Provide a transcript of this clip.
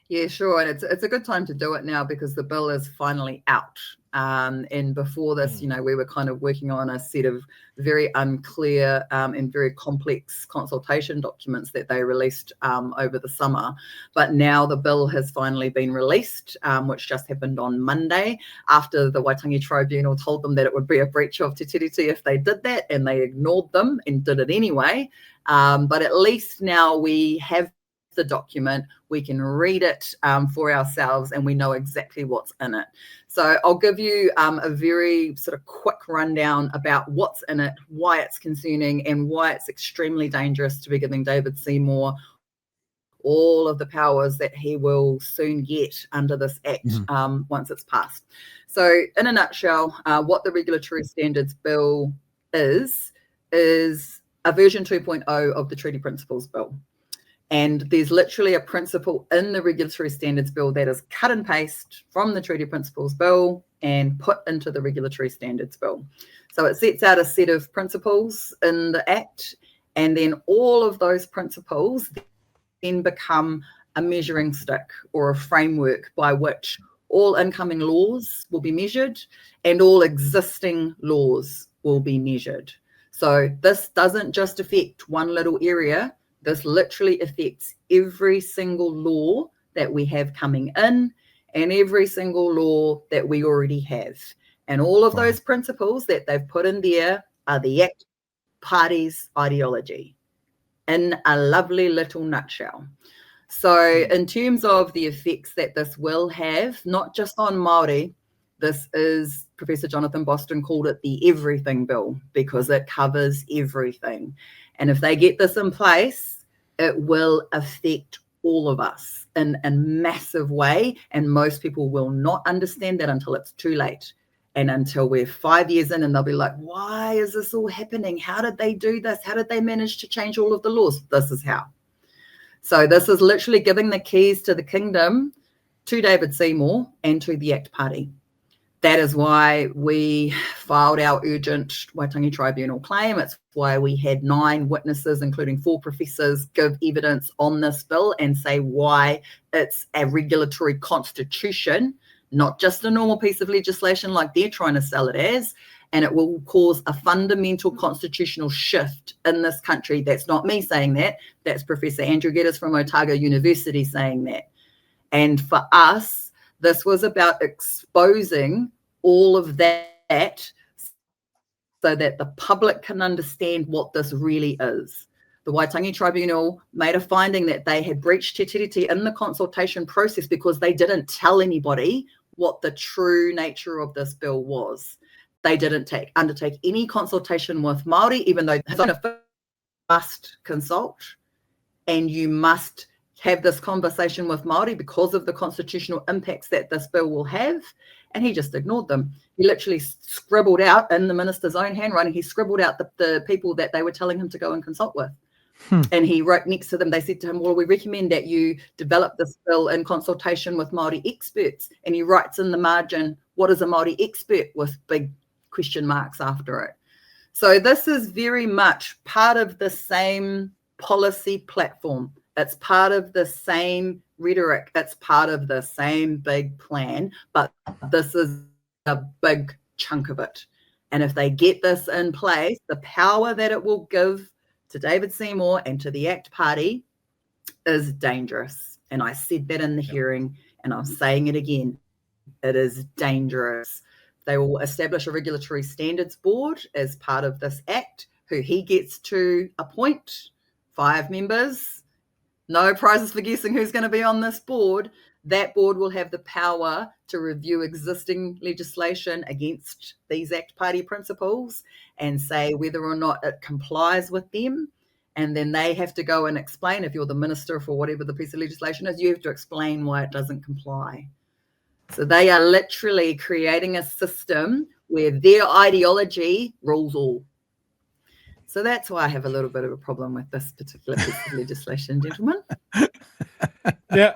Yeah, sure. And it's a good time to do it now because the bill is finally out. And before this, we were kind of working on a set of very unclear and very complex consultation documents that they released over the summer. But now the bill has finally been released, which just happened on Monday, after the Waitangi Tribunal told them that it would be a breach of Te Tiriti if they did that, and they ignored them and did it anyway. But at least now we have the document, we can read it for ourselves, and we know exactly what's in it. So I'll give you a very sort of quick rundown about what's in it, why it's concerning, and why it's extremely dangerous to be giving David Seymour all of the powers that he will soon get under this act once it's passed. So in a nutshell, what the Regulatory Standards Bill is a version 2.0 of the Treaty Principles Bill. And there's literally a principle in the Regulatory Standards Bill that is cut and paste from the Treaty Principles Bill and put into the Regulatory Standards Bill. So it sets out a set of principles in the Act, and then all of those principles then become a measuring stick or a framework by which all incoming laws will be measured and all existing laws will be measured. So this doesn't just affect one little area. This literally affects every single law that we have coming in and every single law that we already have. And all of those principles that they've put in there are the ACT Party's ideology in a lovely little nutshell. So in terms of the effects that this will have, not just on Māori, this is, Professor Jonathan Boston called it the everything bill because it covers everything. And if they get this in place, it will affect all of us in a massive way. And most people will not understand that until it's too late. And until we're 5 years in and they'll be like, why is this all happening? How did they do this? How did they manage to change all of the laws? This is how. So this is literally giving the keys to the kingdom to David Seymour and to the ACT Party. That is why we filed our urgent Waitangi Tribunal claim. It's why we had 9 witnesses, including 4 professors, give evidence on this bill and say why it's a regulatory constitution, not just a normal piece of legislation like they're trying to sell it as. And it will cause a fundamental constitutional shift in this country. That's not me saying that. That's Professor Andrew Geddes from Otago University saying that. And for us, this was about exposing all of that so that the public can understand what this really is. The Waitangi Tribunal made a finding that they had breached Te Tiriti in the consultation process because they didn't tell anybody what the true nature of this bill was. They didn't undertake any consultation with Māori, even though they must consult, and you must have this conversation with Māori because of the constitutional impacts that this bill will have, and he just ignored them. He literally scribbled out in the minister's own handwriting, he scribbled out the people that they were telling him to go and consult with. And he wrote next to them, they said to him, well, we recommend that you develop this bill in consultation with Māori experts. And he writes in the margin, what is a Māori expert, with big question marks after it. So this is very much part of the same policy platform. It's part of the same rhetoric. It's part of the same big plan, but this is a big chunk of it. And if they get this in place, the power that it will give to David Seymour and to the ACT Party is dangerous. And I said that in the hearing, and I'm saying it again. It is dangerous. They will establish a regulatory standards board as part of this act, who he gets to appoint 5 members. No prizes for guessing who's going to be on this board. That board will have the power to review existing legislation against these ACT Party principles and say whether or not it complies with them. And then they have to go and explain, if you're the minister for whatever the piece of legislation is, you have to explain why it doesn't comply. So they are literally creating a system where their ideology rules all. So that's why I have a little bit of a problem with this particular piece of legislation, gentlemen. Yeah,